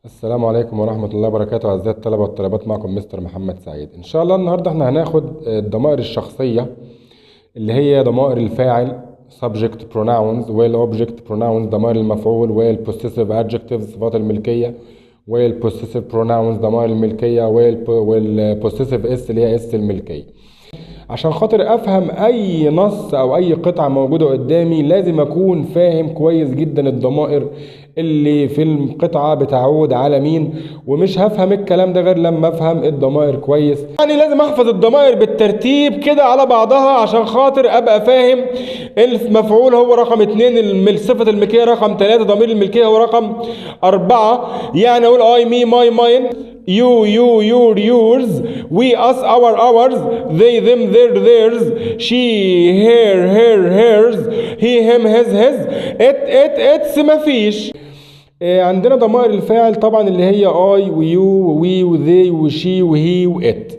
السلام عليكم ورحمة الله وبركاته. أعزائي الطلبة والطالبات، معكم مستر محمد سعيد. إن شاء الله النهاردة احنا هناخد الضمائر الشخصية اللي هي ضمائر الفاعل subject pronouns والobject pronouns ضمائر المفعول والpossessive adjectives صفات الملكية والpossessive pronouns ضمائر الملكية والpossessive s اللي هي s الملكية. عشان خاطر افهم اي نص او اي قطعة موجودة قدامي لازم اكون فاهم كويس جدا الضمائر اللي في القطعة بتعود على مين، ومش هفهم الكلام ده غير لما افهم الضمائر كويس. يعني لازم احفظ الضمائر بالترتيب كده على بعضها عشان خاطر ابقى فاهم المفعول هو رقم 2، صفة الملكية رقم 3، ضمير الملكية هو رقم 4. يعني اقول I me my mine، you your yours، we us our ours، they them their theirs، she her hers، he him his its مفيش. عندنا ضمائر الفاعل طبعا اللي هي I ويو ووي وذي وشي وهي وات.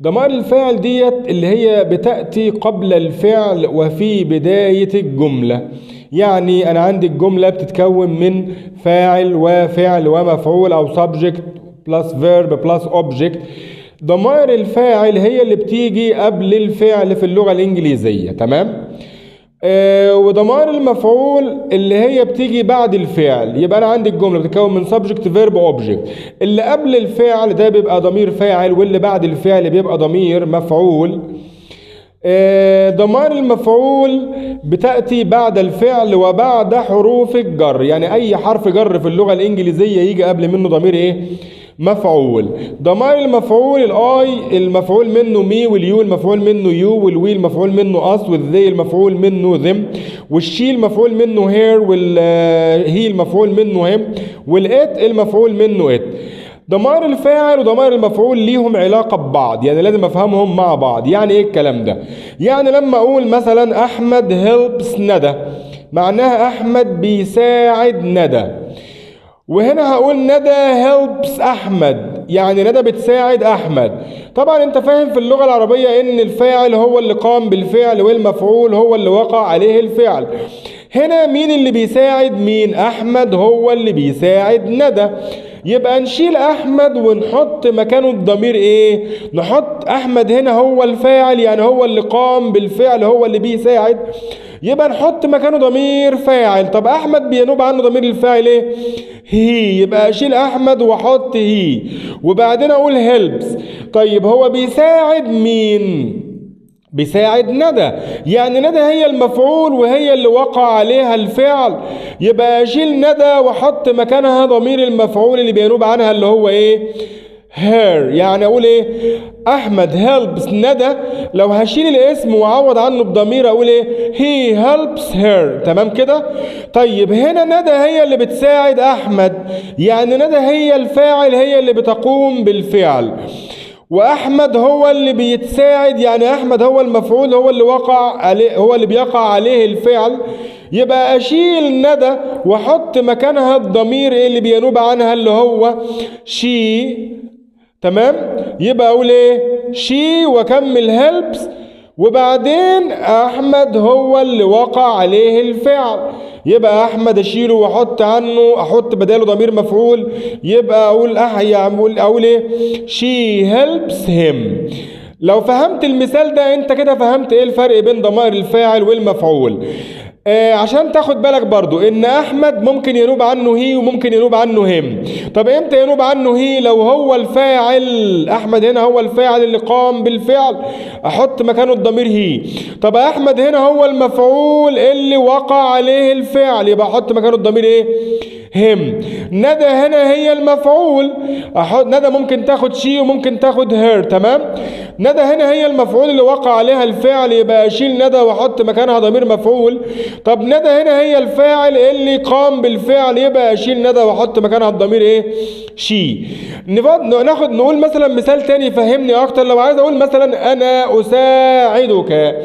ضمائر الفاعل ديت اللي هي بتأتي قبل الفعل وفي بداية الجملة. يعني أنا عندي الجملة بتتكون من فاعل وفعل ومفعول أو subject plus verb plus object. ضمائر الفاعل هي اللي بتيجي قبل الفعل في اللغة الإنجليزية، تمام؟ وضمائر المفعول اللي هي بتيجي بعد الفعل. يبقى أنا عندي الجملة بتتكون من subject verb object. اللي قبل الفعل ده بيبقى ضمير فاعل، واللي بعد الفعل بيبقى ضمير مفعول. ضمائر المفعول بتأتي بعد الفعل وبعد حروف الجر. يعني أي حرف جر في اللغة الإنجليزية يجي قبل منه ضمير إيه؟ مفعول. ضمائر المفعول الآي المفعول منه مي، واليو المفعول منه يو، والوي المفعول منه أس، والذي المفعول منه ذم، والشي المفعول منه هير، والهي المفعول منه هم، والإت المفعول منه إت. ضمائر الفاعل وضمائر المفعول ليهم علاقة ببعض، يعني لازم افهمهم مع بعض. يعني ايه الكلام ده؟ يعني لما اقول مثلا احمد هيلبس ندى، معناها احمد بيساعد ندى. وهنا هقول ندى هيلبس احمد، يعني ندى بتساعد احمد. طبعا انت فاهم في اللغة العربية ان الفاعل هو اللي قام بالفعل والمفعول هو اللي وقع عليه الفعل. هنا مين اللي بيساعد مين؟ احمد هو اللي بيساعد ندى. يبقى نشيل احمد ونحط مكانه الضمير ايه؟ نحط احمد هنا هو الفاعل، يعني هو اللي قام بالفعل هو اللي بيساعد، يبقى نحط مكانه ضمير فاعل. طب احمد بينوب عنه ضمير الفاعل ايه؟ هي، يبقى اشيل احمد واحط هي، وبعدين اقول هيلبس. طيب هو بيساعد مين؟ بيساعد ندى، يعني ندى هي المفعول وهي اللي وقع عليها الفعل، يبقى اشيل ندى واحط مكانها ضمير المفعول اللي بينوب عنها اللي هو ايه؟ هير. يعني اقول ايه؟ احمد هيلبس ندى. لو هشيل الاسم واعوض عنه بضمير اقول ايه؟ هي هيلبس هير. تمام كده؟ طيب هنا ندى هي اللي بتساعد احمد، يعني ندى هي الفاعل هي اللي بتقوم بالفعل، واحمد هو اللي بيتساعد، يعني احمد هو المفعول هو اللي وقع عليه هو اللي بيقع عليه الفعل. يبقى اشيل ندى واحط مكانها الضمير اللي بينوب عنها اللي هو شي. تمام؟ يبقى اقول ايه؟ شي واكمل هيلبس، وبعدين احمد هو اللي وقع عليه الفعل. يبقى احمد اشيله واحط عنه احط بداله ضمير مفعول، يبقى اقول ايه؟ she helps him. لو فهمت المثال ده انت كده فهمت ايه الفرق بين ضمائر الفاعل والمفعول. عشان تاخد بالك برضو ان احمد ممكن ينوب عنه هي وممكن ينوب عنه هم. طب امتى ينوب عنه هي؟ لو هو الفاعل، احمد هنا هو الفاعل اللي قام بالفعل، احط مكانه الضمير هي. طب احمد هنا هو المفعول اللي وقع عليه الفعل، يبقى احط مكانه الضمير ايه؟ هم. ندى هنا هي المفعول، احط ندى ممكن تاخد شي وممكن تاخد هير. تمام؟ ندى هنا هي المفعول اللي وقع عليها الفعل، يبقى اشيل ندى واحط مكانها ضمير مفعول. طب ندى هنا هي الفاعل اللي قام بالفعل، يبقى اشيل ندى واحط مكانها الضمير ايه؟ شي. نقول مثلا مثال تاني يفهمني اكتر. لو عايز اقول مثلا انا اساعدك،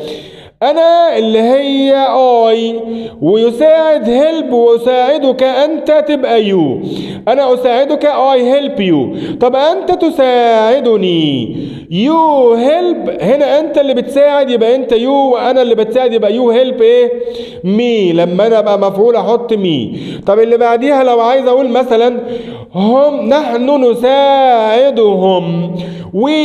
انا اللي هي اي، ويساعد هيلب ويساعدك انت تبقى يو. انا اساعدك اي هيلب يو. طب انت تساعدني يو هيلب، هنا انت اللي بتساعد يبقى انت يو، وانا اللي بتساعد يبقى يو هيلب ايه مي. لما انا ابقى مفعول احط مي. طب اللي بعديها لو عايز اقول مثلا نحن نساعدهم we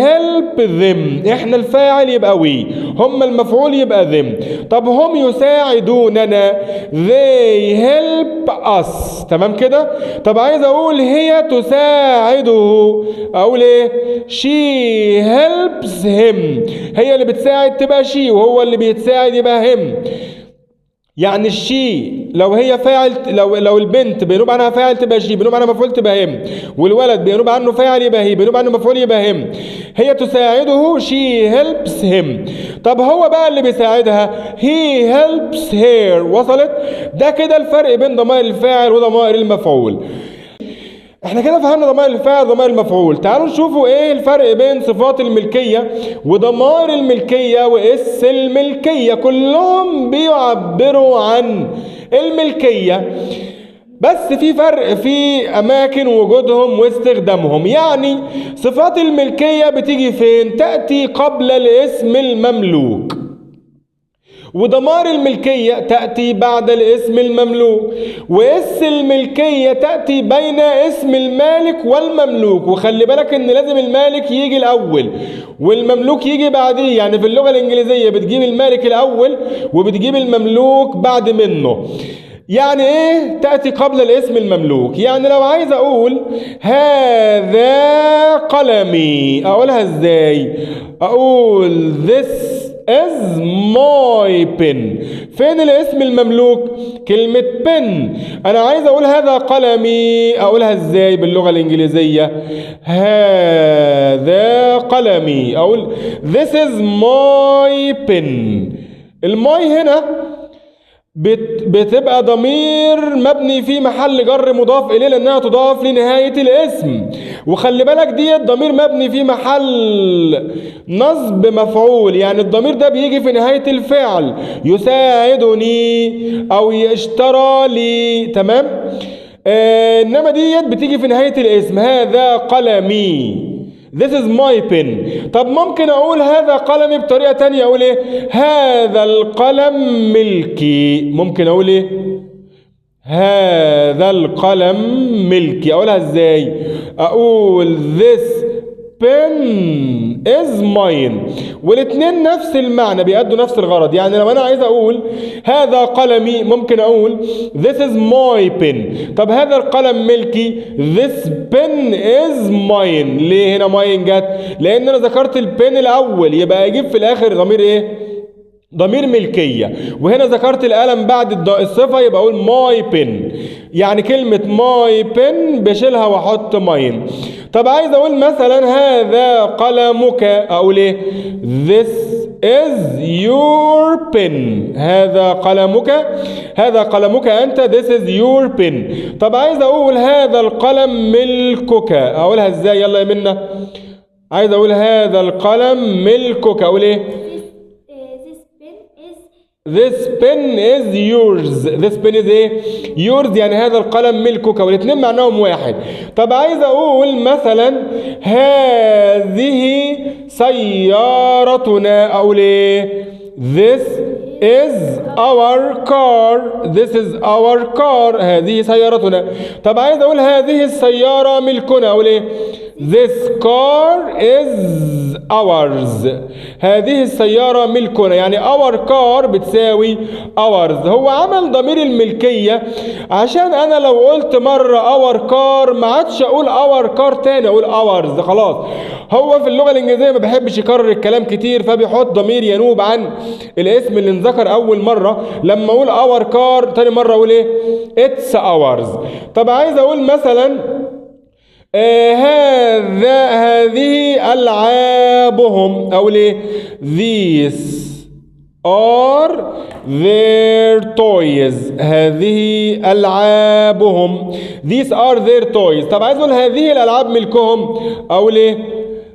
help them، احنا الفاعل يبقى we، هم المفعول يبقى them. طب هم يساعدوننا they help us. تمام كده. طب عايز اقول هي تساعده، اقول ايه she helps him، هي اللي بتساعد تبقى she، وهو اللي بيتساعد يبقى him. يعني الشي لو هي فاعل، لو البنت بينوب عنها فاعل تبقى شي، بينوب عنها مفعول تبقى هم، والولد بينوب عنه فاعل يبقى هي، بينوب عنه مفعول يبقى هم. هي تساعده she helps him. طب هو بقى اللي بيساعدها he helps her. وصلت؟ ده كده الفرق بين ضمائر الفاعل وضمائر المفعول. احنا كده فهمنا ضمائر الفاعل وضمائر المفعول. تعالوا نشوفوا ايه الفرق بين صفات الملكية وضمائر الملكية واس الملكية. كلهم بيعبروا عن الملكية، بس في فرق في اماكن وجودهم واستخدامهم. يعني صفات الملكية بتيجي فين؟ تأتي قبل الاسم المملوك، وضمائر الملكية تأتي بعد الاسم المملوك، واس الملكية تأتي بين اسم المالك والمملوك. وخلي بالك ان لازم المالك يجي الاول والمملوك يجي بعديه. يعني في اللغة الانجليزية بتجيب المالك الاول وبتجيب المملوك بعد منه. يعني ايه تأتي قبل الاسم المملوك؟ يعني لو عايز اقول هذا قلمي، اقولها ازاي؟ اقول this is my pen. فين الاسم المملوك؟ كلمة pen. انا عايز اقول هذا قلمي، اقولها ازاي باللغة الانجليزية؟ هذا قلمي. اقول this is my pen. الماي هنا بتبقى ضمير مبني في محل جر مضاف اليه لانها تضاف لنهايه الاسم. وخلي بالك ديت ضمير مبني في محل نصب مفعول، يعني الضمير ده بيجي في نهايه الفعل. يساعدني او اشترى لي. تمام. انما ديت بتيجي في نهايه الاسم. هذا قلمي this is my pen. طب ممكن اقول هذا قلمي بطريقة تانية، اقول ايه؟ هذا القلم ملكي. ممكن اقول ايه؟ هذا القلم ملكي. اقولها ازاي؟ اقول this pen is mine. والاتنين نفس المعنى، بيأدوا نفس الغرض. يعني لو انا عايز اقول هذا قلمي ممكن اقول this is my pen. طب هذا القلم ملكي this pen is mine. ليه هنا mine جت؟ لان انا ذكرت البن الاول، يبقى اجيب في الاخر ضمير ايه؟ ضمير ملكية. وهنا ذكرت القلم بعد الصفة يبقى اقول ماي بن. يعني كلمة ماي بن بشيلها واحط ماين. طب عايز اقول مثلا هذا قلمك، اقول ايه؟ this is your pen. هذا قلمك، هذا قلمك انت this is your pen. طب عايز اقول هذا القلم ملكك، اقولها ازاي؟ يلا يا منى. عايز اقول هذا القلم ملكك، اقول ايه؟ This pen is yours. This pen is ايه؟ yours. يعني هذا القلم ملكك، والاثنين معناهم واحد. طب عايز اقول مثلا هذه سيارتنا، اقول ايه؟ This is our car. This is our car. هذه سيارتنا. طب عايز اقول هذه السيارة ملكنا، اقول ايه؟ This car is ours. هذه السيارة ملكنا. يعني our car بتساوي ours. هو عمل ضمير الملكية عشان انا لو قلت مرة our car ما عادش اقول our car تاني، اقول ours خلاص. هو في اللغة الانجليزية ما بيحبش يكرر الكلام كتير، فبيحط ضمير ينوب عن الاسم اللي انذكر اول مرة. لما اقول our car تاني مرة اقول ايه؟ it's ours. طب عايز اقول مثلا هذه ألعابهم، أقول إيه؟ These are their toys. هذه ألعابهم. These are their toys. طب عايز أقول هذه الألعاب ملكهم، أقول إيه؟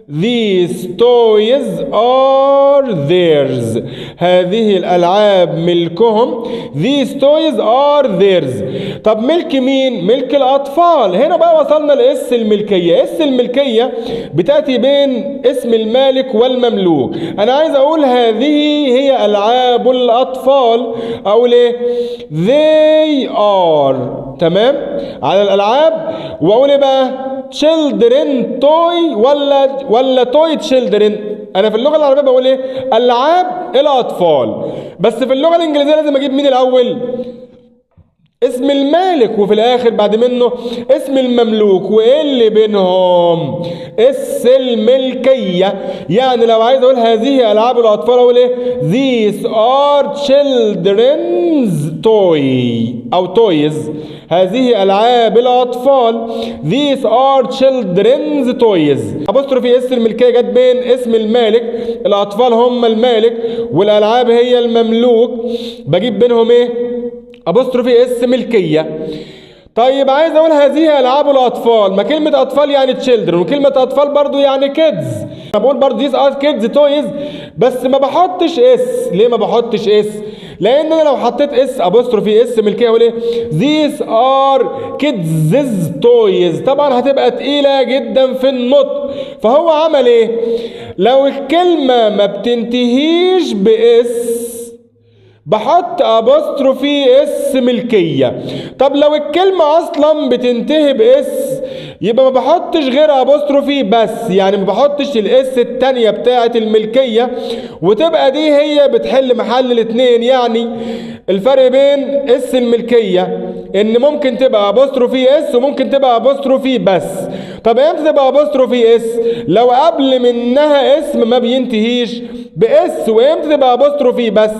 These toys are theirs. هذه الألعاب ملكهم. These toys are theirs. طب ملك مين؟ ملك الأطفال. هنا بقى وصلنا لإس الملكية. إس الملكية بتأتي بين اسم المالك والمملوك. أنا عايز أقول هذه هي ألعاب الأطفال. أقول إيه؟ They are. تمام؟ على الألعاب. وأقول إيه بقى؟ children toy ولا toy children. انا في اللغه العربيه بقول ايه؟ العاب الاطفال. بس في اللغه الانجليزيه لازم اجيب مين الاول؟ اسم المالك، وفي الاخر بعد منه اسم المملوك. وايه اللي بينهم؟ اس الملكيه. يعني لو عايز اقول هذه العاب الاطفال اقول ايه؟ these are children's toy او toys. هذه العاب الاطفال. these are children's toys. ابوستروفي اس الملكيه جت بين اسم المالك، الاطفال هم المالك والالعاب هي المملوك، بجيب بينهم ايه؟ ابوستروفي اس ملكيه. طيب عايز اقول هذه العاب الاطفال. ما كلمه اطفال يعني تشيلدرن، وكلمه اطفال برضو يعني كيدز. انا بقول برضو these are kids toys بس ما بحطش اس. ليه ما بحطش اس؟ لان انا لو حطيت اس ابوستروفي اس ملكيه اقول ايه؟ these are kids toys. طبعا هتبقى تقيله جدا في النطق. فهو عمل ايه؟ لو الكلمه ما بتنتهيش باس بحط ابوستروفي اس ملكيه. طب لو الكلمه اصلا بتنتهي باس يبقى ما بحطش غير ابوستروفي بس، يعني ما بحطش الاس الثانيه بتاعه الملكيه، وتبقى دي هي بتحل محل الاثنين. يعني الفرق بين اس الملكيه ان ممكن تبقى ابوستروفي اس وممكن تبقى ابوستروفي بس. طب امتى تبقى ابوستروفي اس؟ لو قبل منها اسم ما بينتهيش باس. وامتى تبقى ابوستروفي بس؟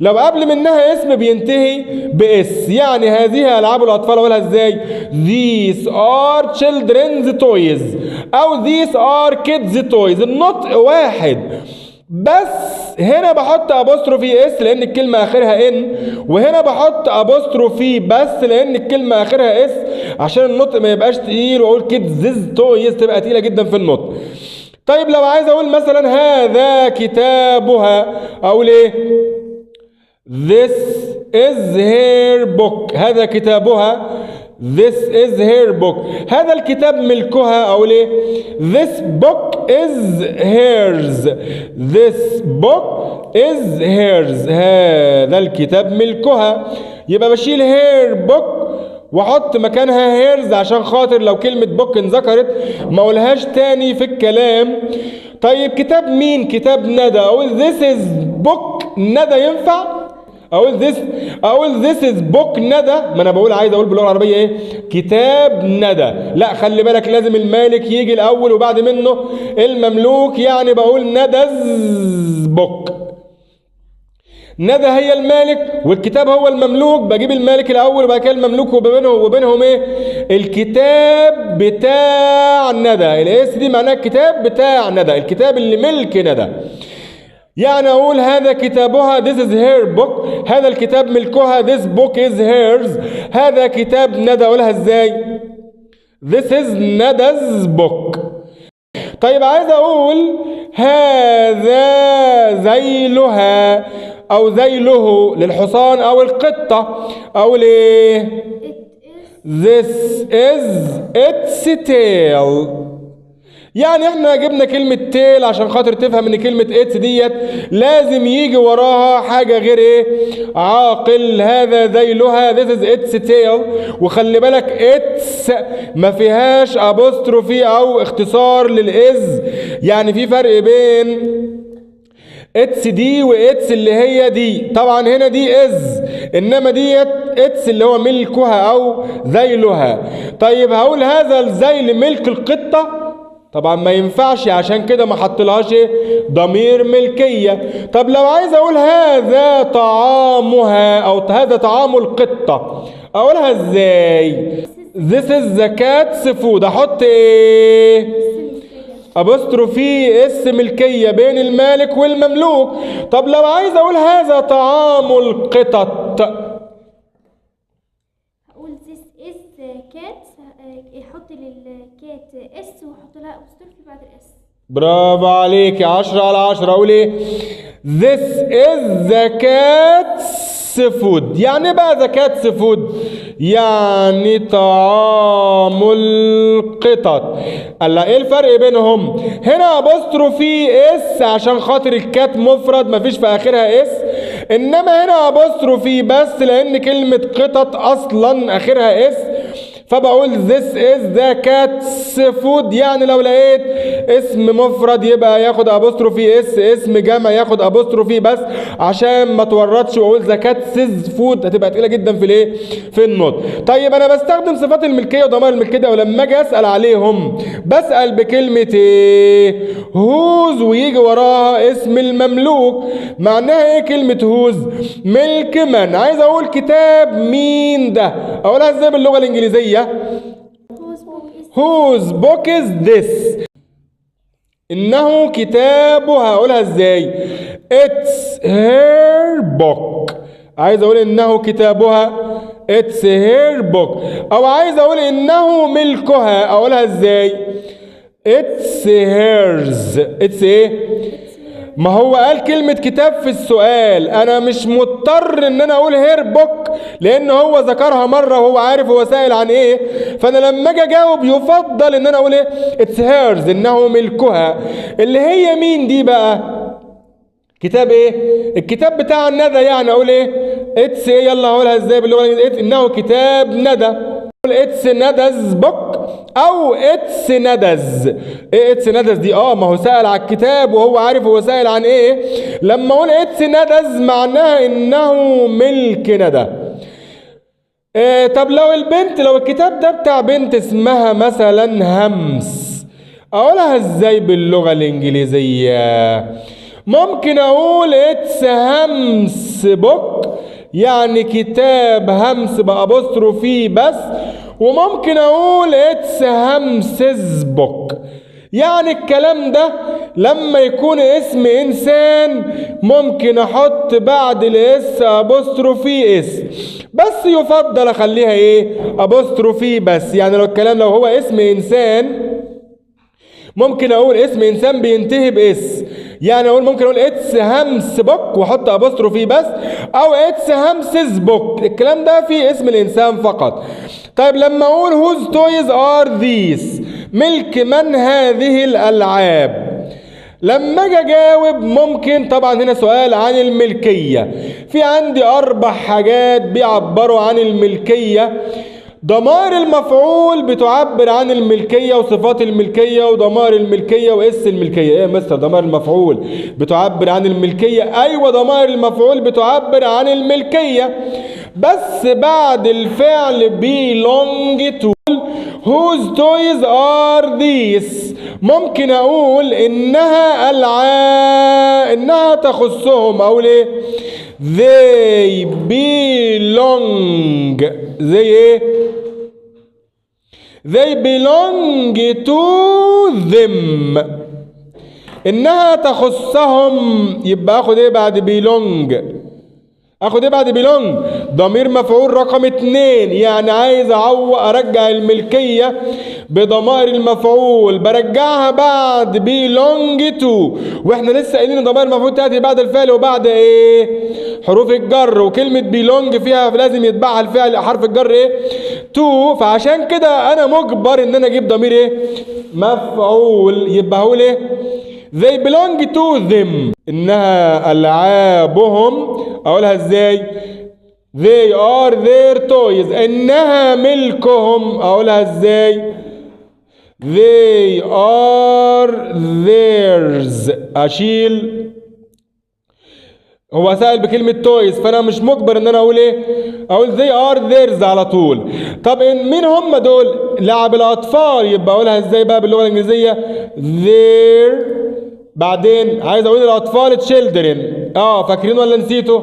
لو قبل منها اسم بينتهي باس. يعني هذه العاب الاطفال اقولها ازاي؟ these are children's toys او these are kids toys. النطق واحد بس هنا بحط ابوستروفي اس لان الكلمه اخرها ان، وهنا بحط ابوستروفي بس لان الكلمه اخرها اس عشان النطق ما يبقاش تقيل، واقول kids toys تبقى تقيله جدا في النطق. طيب لو عايز اقول مثلا هذا كتابها اقول ايه؟ This is her book. هذا كتابها. This is her book. هذا الكتاب ملكها أقول إيه؟ This book is hers. This book is hers. هذا الكتاب ملكها. يبقى بشيل her book واحط مكانها hers عشان خاطر لو كلمة book انذكرت ما اقولهاش تاني في الكلام. طيب كتاب مين؟ كتاب ندى. أقول this is book ندى ينفع؟ اقول this is book ندى. ما انا بقول عايز اقول باللغه العربيه ايه؟ كتاب ندى. لا خلي بالك لازم المالك يجي الاول وبعد منه المملوك. يعني بقول ندى's book. ندى هي المالك والكتاب هو المملوك. بجيب المالك الاول وبعد كده المملوك وبينهم ايه؟ الكتاب بتاع ندى. الاس دي معناها الكتاب بتاع ندى، الكتاب اللي ملك ندى. يعني اقول هذا كتابها this is her book. هذا الكتاب ملكها this book is hers. هذا كتاب ندى اقولها ازاي؟ this is ندى's book. طيب عايز اقول هذا ذيلها او ذيله للحصان او القطة اقول ايه؟ this is its tail. يعني احنا جبنا كلمة تيل عشان خاطر تفهم ان كلمة اتس ديت لازم يجي وراها حاجة غير ايه؟ عاقل. هذا ذيلها this is its tail. وخلي بالك اتس ما فيهاش ابوستروفي او اختصار للاز. يعني في فرق بين اتس دي واتس اللي هي دي. طبعا هنا دي از انما ديت اتس اللي هو ملكها او ذيلها. طيب هقول هذا الذيل ملك القطة؟ طبعا ما ينفعش عشان كده ما حطلهاش ضمير ملكيه. طب لو عايز اقول هذا طعامها او هذا طعام القطه اقولها ازاي؟ this is the cat's food. احط ايه؟ ابوستروفي اس ملكيه بين المالك والمملوك. طب لو عايز اقول هذا طعام القطط هقول this is cat. يحط للكات اس واحط لها ابوستروفي بعد الاس. برافو عليك، 10/10. اقول ايه؟ This is the cat's food. يعني بقى the cat's food يعني طعام القطط. قال ايه الفرق بينهم؟ هنا ابوستروفي اس عشان خاطر الكات مفرد مفيش في اخرها اس، انما هنا ابوستروفي بس لان كلمة قطط اصلا اخرها اس، فبقول this is the cat's food. يعني لو لقيت اسم مفرد يبقى ياخد ابوستروفي اس، اسم جمع ياخد ابوستروفي بس عشان ما تورطش واقول the cat's food، هتبقى تقيله جدا في الايه؟ في النطق. طيب انا بستخدم صفات الملكيه وضمائر الملكيه ده، ولما اجي اسال عليهم بسال بكلمه ايه؟ whose، ويجي وراها اسم المملوك. معناها ايه كلمه whose؟ ملك من. عايز اقول كتاب مين ده، اقولها ازاي باللغه الانجليزيه؟ whose book is this. انه كتابها، هقولها ازاي؟ it's her book. عايز اقول انه كتابها it's her book. او عايز اقول انه ملكها، اقولها ازاي؟ it's hers. it's ايه؟ ما هو قال كلمة كتاب في السؤال، أنا مش مضطر إن أنا أقول هير بوك لأن هو ذكرها مرة وهو عارف هو سائل عن إيه، فأنا لما أجي أجاوب يفضل إن أنا أقول إيه؟ اتس هيرز، إنه ملكها. اللي هي مين دي بقى؟ كتاب إيه؟ الكتاب بتاع الندى. يعني أقول إيه؟ اتس إيه؟ يلا هقولها إزاي باللغة الإنجليزية؟ إنه كتاب ندى. اتس ندز بوك او اتس ندز. ايه اتس ندز دي؟ ما هو سأل على الكتاب وهو عارف هو سائل عن ايه. لما اقول اتس ندز معناها انه ملك ندى. طب لو البنت، لو الكتاب ده بتاع بنت اسمها مثلا همس، اقولها ازاي باللغة الانجليزية؟ ممكن اقول اتس همس بوك، يعني كتاب همس بأبوستروفي بس، وممكن اقول اتس همسز بوك. يعني الكلام ده لما يكون اسم انسان ممكن احط بعد الاس ابوستروفي اس، بس يفضل اخليها ايه؟ ابوستروفي بس. يعني لو الكلام لو هو اسم انسان ممكن اقول اسم انسان بينتهي باس، يعني اقول ممكن اقول اتس همس بوك واحط ابوستروفي بس، او اتس همسز بوك. الكلام ده في اسم الانسان فقط. طيب لما اقول whose toys are these، ملك من هذه الالعاب، لما اجي اجاوب ممكن طبعا هنا سؤال عن الملكيه، في عندي 4 حاجات بيعبروا عن الملكيه. ضمائر المفعول بتعبر عن الملكية وصفات الملكية وضمائر الملكية واس الملكية. ايه يا مستر ضمائر المفعول بتعبر عن الملكية؟ ايوه ضمائر المفعول بتعبر عن الملكية بس بعد الفعل belong to. whose toys are these، ممكن اقول انها انها تخصهم، اقول ايه؟ they belong. زي ايه؟ they belong to them، انها تخصهم. يبقى اخد ايه بعد belong؟ اخد ايه بعد belong؟ ضمير مفعول رقم 2. يعني عايز ارجع الملكية بضمائر المفعول، برجعها بعد belong to، واحنا لسه قايلين ضمائر المفعول تاتي بعد الفعل وبعد ايه؟ حروف الجر، وكلمة belong فيها لازم يتبعها الفعل حرف الجر ايه؟ to. فعشان كده انا مجبر ان انا اجيب ضمير ايه؟ مفعول. يبقى هقول ايه؟ they belong to them، انها العابهم. اقولها ازاي؟ they are their toys، انها ملكهم. اقولها ازاي؟ they are theirs. اشيل، هو سأل بكلمة تويز فانا مش مجبر ان انا اقول ايه؟ اقول they are theirs على طول. طب مين هم دول؟ لعب الاطفال. يبقى اقولها ازاي بقى باللغة الانجليزية؟ their. بعدين عايز اقول الاطفال children. فاكرين ولا نسيتوا؟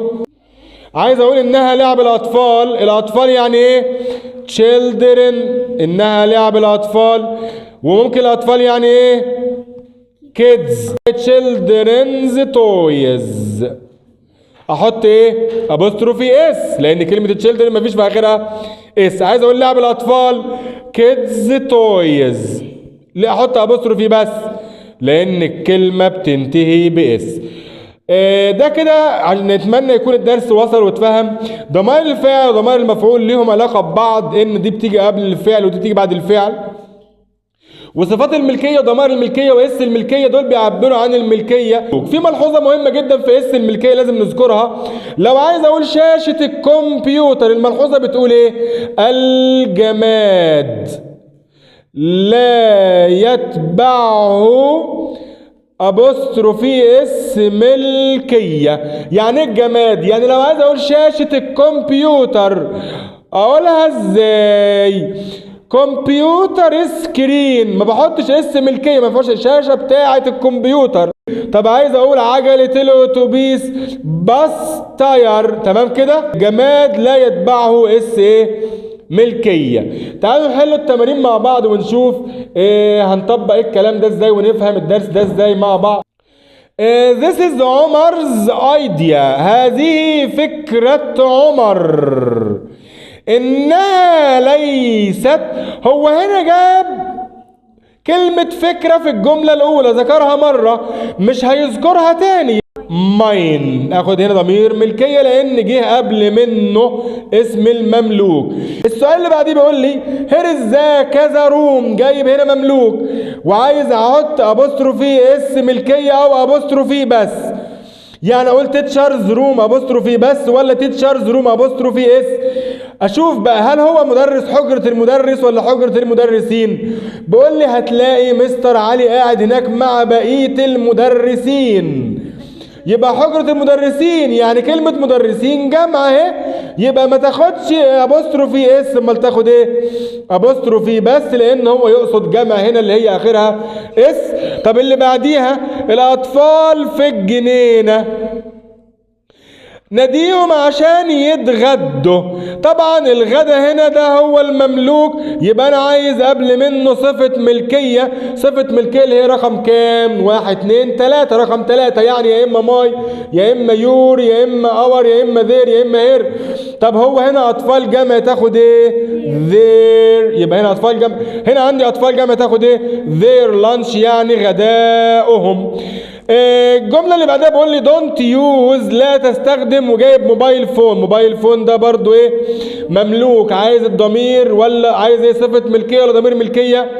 عايز اقول انها لعب الاطفال. الاطفال يعني ايه؟ children، انها لعب الاطفال. وممكن الاطفال يعني ايه؟ kids. children's toys، احط ايه؟ ابوستروفي اس لان كلمة children مفيش في اخرها اس. عايز اقول لعب الاطفال kids toys، لا احط ابوستروفي بس. لان الكلمة بتنتهي باس. ده كده عشان نتمنى يكون الدرس وصل واتفهم. ضمائر الفاعل وضمائر المفعول ليهم علاقة ببعض، ان دي بتيجي قبل الفعل ودي بتيجي بعد الفعل. وصفات الملكية ضمائر الملكية واس الملكية دول بيعبروا عن الملكية. في ملحوظة مهمة جدا في اس الملكية لازم نذكرها. لو عايز اقول شاشة الكمبيوتر، الملحوظة بتقول ايه؟ الجماد لا يتبعه أبوستروفي اس ملكية. يعني ايه الجماد؟ يعني لو عايز اقول شاشة الكمبيوتر اقولها ازاي؟ كمبيوتر سكرين، ما بحطش اس ملكية، ما فيهاش الشاشة بتاعة الكمبيوتر. طب عايز اقول عجلة الاتوبيس باص تاير، تمام كده؟ جماد لا يتبعه اس ايه؟ ملكية. تعالوا نحل التمارين مع بعض ونشوف هنطبق الكلام ده ازاي ونفهم الدرس ده ازاي مع بعض. This is عمر's idea. هذه فكرة عمر. إنها ليست. هو هنا جاب كلمة فكرة في الجملة الأولى، ذكرها مرة مش هيذكرها تاني. ماين، اخد هنا ضمير ملكيه لان جه قبل منه اسم المملوك. السؤال اللي بعديه بيقول لي هير ذا كذا روم، جايب هنا مملوك وعايز احط ابوستروفي اس ملكيه او ابوستروفي بس. يعني اقول تيتشرز روم ابوستروفي بس ولا تيتشرز روم ابوستروفي اس؟ اشوف بقى هل هو مدرس حجرة المدرس ولا حجرة المدرسين. بيقول لي هتلاقي مستر علي قاعد هناك مع بقية المدرسين، يبقى حجرة المدرسين، يعني كلمة مدرسين جمع اهي، يبقى ما تاخدش ابوستروفي اس، امال تاخد ايه؟ ابوستروفي بس، لان هو يقصد جمع هنا اللي هي اخرها اس. طب اللي بعديها الاطفال في الجنينة ناديهم عشان يتغدوا. طبعا الغدا هنا ده هو المملوك، يبقى انا عايز قبل منه صفة ملكية. صفة ملكية اللي هي رقم كام؟ 1 2 3، رقم 3، يعني يا اما ماي يا اما يور يا اما اور يا اما ذير يا اما هير. طب هو هنا اطفال جمع تاخد ايه؟ ذير، يبقى هنا اطفال جمع، هنا عندي اطفال جمع تاخد ايه؟ ذير لانش، يعني غداؤهم. الجملة اللي بعدها بيقول لي دونت يوز، لا تستخدم، وجايب موبايل فون. موبايل فون ده برضو ايه؟ مملوك. عايز الضمير ولا عايز ايه؟ صفة ملكية ولا ضمير ملكية؟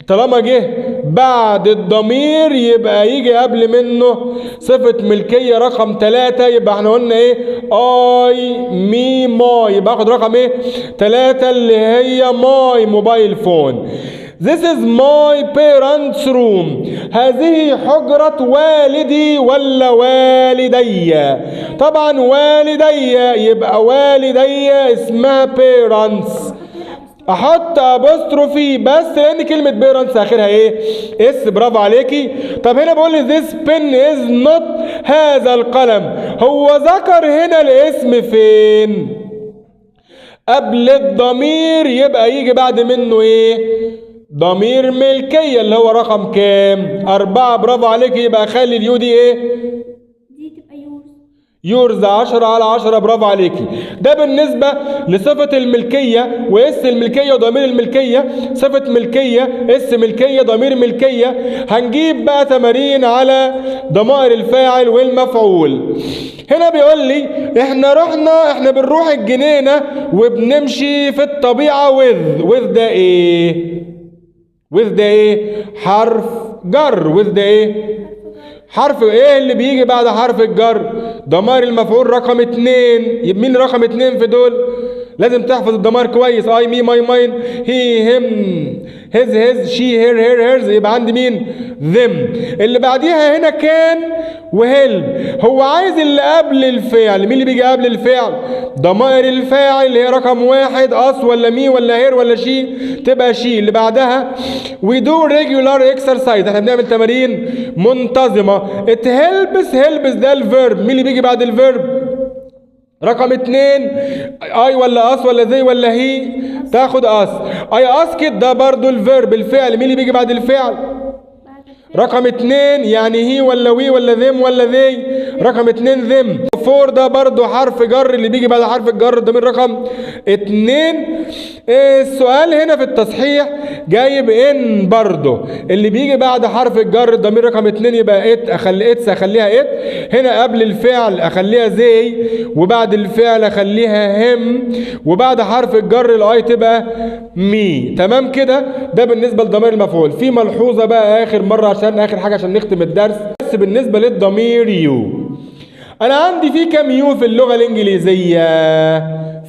طالما جه بعد الضمير يبقى يجي قبل منه صفة ملكية رقم 3. يبقى احنا قلنا ايه؟ اي مي ماي، يبقى اخد رقم ايه؟ 3 اللي هي ماي موبايل فون. This is my parents' room. هذه حجرة والدي ولا والدي؟ طبعا والدي، يبقى والدي اسمها parents. احط ابوستروفي بس لان كلمة بيرنتس اخرها ايه؟ اس، برافو عليكي. طب هنا بقول لي this pen is not، هذا القلم. هو ذكر هنا الاسم فين؟ قبل الضمير، يبقى يجي بعد منه ايه؟ ضمير ملكية اللي هو رقم كام؟ 4، برافو عليك. يبقى خلي اليو دي ايه؟ دي تبقى يورز. يورز 10/10، برافو عليكي. ده بالنسبة لصفة الملكية واس الملكية وضمير الملكية. صفة ملكية، اس ملكية، ضمير ملكية. هنجيب بقى تمارين على ضمائر الفاعل والمفعول. هنا بيقول لي احنا بنروح الجنينة وبنمشي في الطبيعة with ده ايه؟ with ده ايه؟ حرف جر. with ده ايه؟ حرف ايه اللي بيجي بعد حرف الجر؟ ضمائر المفعول رقم 2. مين رقم 2 في دول؟ لازم تحفظ الضمائر كويس. اي مي ماي ماين هي هيم هيز شي هير هيرز. يبقى عندي مين؟ ذم. اللي بعديها هنا كان وهيلب. هو عايز اللي قبل الفعل. مين اللي بيجي قبل الفعل؟ ضمائر الفاعل اللي هي رقم 1 اس ولا مي ولا هير ولا شي، تبقى شي. اللي بعدها we do regular exercise، احنا بنعمل تمارين منتظمة. it helps ده الفيرب. مين اللي بيجي بعد الفيرب؟ رقم 2 اي ولا اس ولا زي ولا هي، تاخد اس. اي اسكت ده برضو الفيرب الفعل. مين اللي بيجي بعد الفعل؟ رقم 2، يعني هي ولا وي ولا ذم ولا ذي، رقم 2 ذم. فور ده برضو حرف جر اللي بيجي بعد حرف الجر الضمير رقم 2. السؤال هنا في التصحيح جايب ان برضو اللي بيجي بعد حرف الجر الضمير رقم 2 يبقى ات، اخليها ات. هنا قبل الفعل اخليها زي، وبعد الفعل اخليها هم، وبعد حرف الجر الاي تبقى مي. تمام كده؟ ده بالنسبه لضمير المفعول. في ملحوظه بقى اخر مره عشان اخر حاجه عشان نختم الدرس، بس بالنسبه للضمير يو، انا عندي في كام يو في اللغه الانجليزيه؟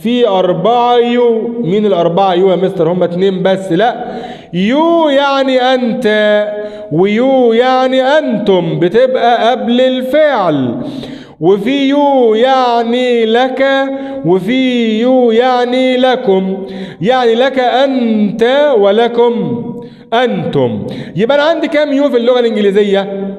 في 4 يو. مين ال4 يو يا مستر؟ هم 2 بس. لا، يو يعني انت، ويو يعني انتم بتبقى قبل الفعل، وفي يو يعني لك، وفي يو يعني لكم، يعني لك انت ولكم انتم. يبقى انا عندي كام يو في اللغه الانجليزيه؟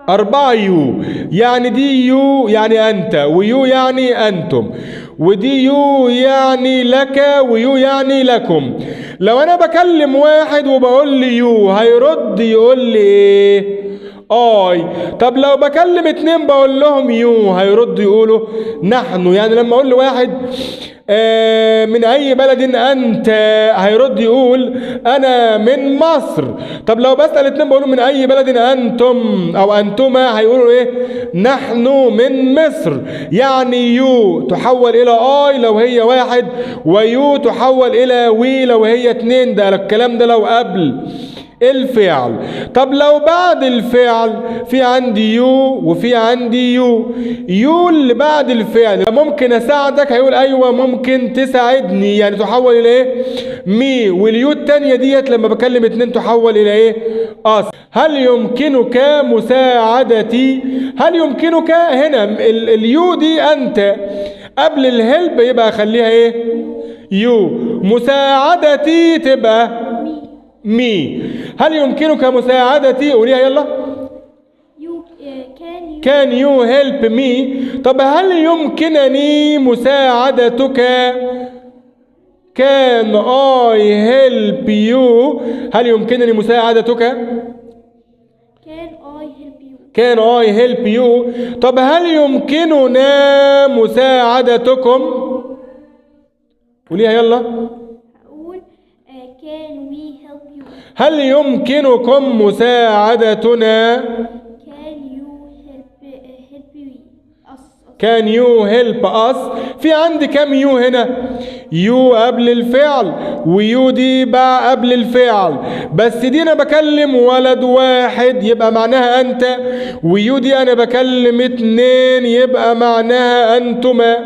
4 يو. يعني دي يو يعني أنت، ويو يعني أنتم، ودي يو يعني لك، ويو يعني لكم. لو أنا بكلم واحد وبقول لي يو هيرد يقول لي إيه؟ آي. طب لو بكلم 2 بقول لهم يو هيرد يقولوا نحن. يعني لما أقول لواحد من أي بلد أنت هيرد يقول أنا من مصر. طب لو بسأل 2 بقولوا من أي بلد أنتم أو أنتما هيقولوا إيه؟ نحن من مصر. يعني يو تحول إلى آي لو هي 1، ويو تحول إلى وي لو هي 2. ده الكلام ده لو قبل الفعل. طب لو بعد الفعل في عندي يو وفي عندي يو. يو اللي بعد الفعل ممكن اساعدك هيقول ايوه ممكن تساعدني، يعني تحول الى ايه؟ مي. واليو التانية ديت لما بكلم 2 تحول الى ايه؟ اس. هل يمكنك مساعدتي؟ هل يمكنك هنا اليو دي انت قبل الهلب يبقى اخليها ايه؟ يو. مساعدتي تبقى مي. هل يمكنك مساعدتي؟ قوليها يلا. Can you help me؟ طب هل يمكنني مساعدتك؟ Can I help you؟ هل يمكنني مساعدتك؟ Can I help you؟ طب هل يمكننا مساعدتكم؟ قوليها يلا. Can we help you؟ هل يمكنكم مساعدتنا؟ Can you help us؟ في عندي كم يو هنا؟ يو قبل الفعل، ويو دي بقى قبل الفعل، بس دي انا بكلم ولد واحد يبقى معناها انت، ويو دي انا بكلم 2 يبقى معناها انتما.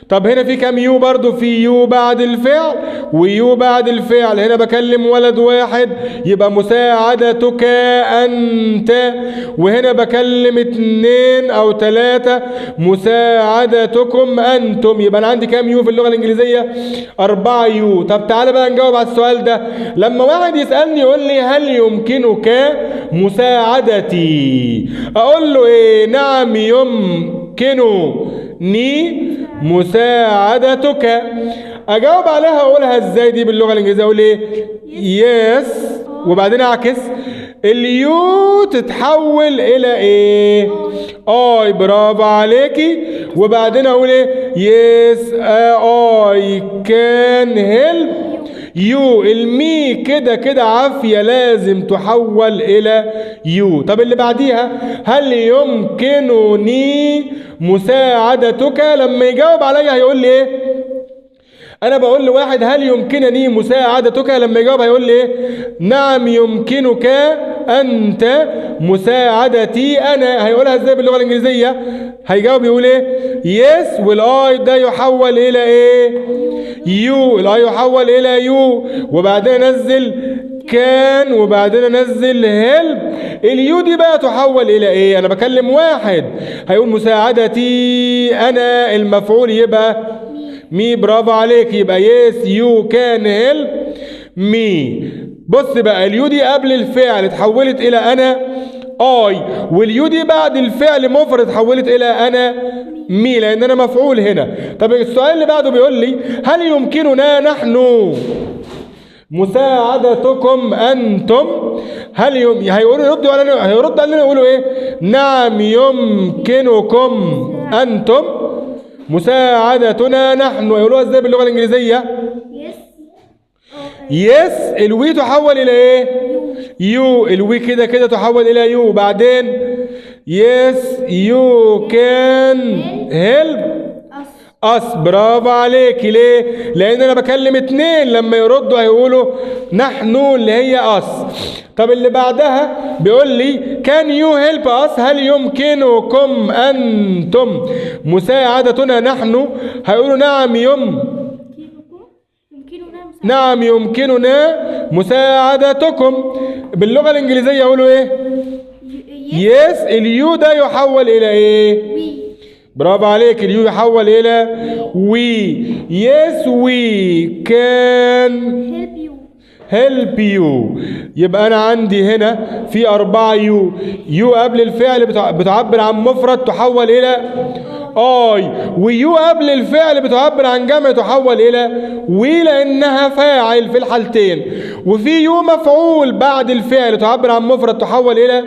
طب هنا في كام يو برضو؟ في يو بعد الفعل ويو بعد الفعل. هنا بكلم ولد واحد يبقى مساعدتك أنت، وهنا بكلم 2 أو 3 مساعدتكم أنتم. يبقى أنا عندي كام يو في اللغة الإنجليزية؟ 4 يو. طب تعالى بقى نجاوب على السؤال ده. لما واحد يسألني يقول لي هل يمكنك مساعدتي؟ أقول له إيه؟ نعم يمكنني مساعدتك. اجاوب عليها اقولها ازاي دي باللغه الانجليزيه؟ اقول ايه؟ يس، وبعدين اعكس اليو تتحول الى ايه؟ اي. برافو عليكي. وبعدين اقول ايه؟ يس اي كان هيلب يو. المي كده كده عافيه لازم تحول الى يو. طب اللي بعديها هل يمكنني مساعدتك؟ لما يجاوب عليا هيقول لي ايه؟ انا بقول لواحد هل يمكنني مساعدتك، لما يجاوب هيقول لي ايه؟ نعم يمكنك انت مساعدتي انا. هيقولها ازاي باللغه الانجليزيه؟ هيجاوب يقول ايه؟ يس، والاي ده يحول الى ايه؟ يو. الاي يحول الى يو، وبعدين انزل كان، وبعدين انزل هيلب. اليو دي بقى تحول الى ايه؟ انا بكلم واحد هيقول مساعدتي انا، المفعول يبقى مي. برافو عليك. يبقى يس يو كان هيلب مي. بص بقى، اليو دي قبل الفعل اتحولت الى انا اي، واليو دي بعد الفعل مفرد اتحولت الى انا مي، لان انا مفعول هنا. طب السؤال اللي بعده بيقول لي هل يمكننا نحن مساعدتكم انتم؟ هيقولوا يردوا علينا، هيرد علينا يقولوا ايه؟ نعم يمكنكم أنتم مساعدتنا نحن. يقولوها ازاي باللغة الإنجليزية؟ يس. يس الوي تحول إلى إيه؟ يو. الوي كده كده تحول إلى يو. بعدين يس يو كان هيلب أس. برافو عليك. ليه؟ لأن أنا بكلم اتنين، لما يردوا هيقولوا نحن اللي هي أس. طب اللي بعدها بيقول لي كان يو هيلب أس، هل يمكنكم أنتم مساعدتنا نحن؟ هيقولوا نعم نعم يمكننا مساعدتكم. باللغة الإنجليزية يقولوا إيه؟ يس اليو ده يحول إلى إيه؟ برافو عليك. اليو يحول إلى وي. يس وي كان help you. يبقى أنا عندي هنا في 4 يو. يو قبل الفعل بتعبر عن مفرد تحول إلى اي، ويو قبل الفعل بتعبر عن جمع تحول إلى وي لأنها فاعل في الحالتين. وفي يو مفعول بعد الفعل تعبر عن مفرد تحول إلى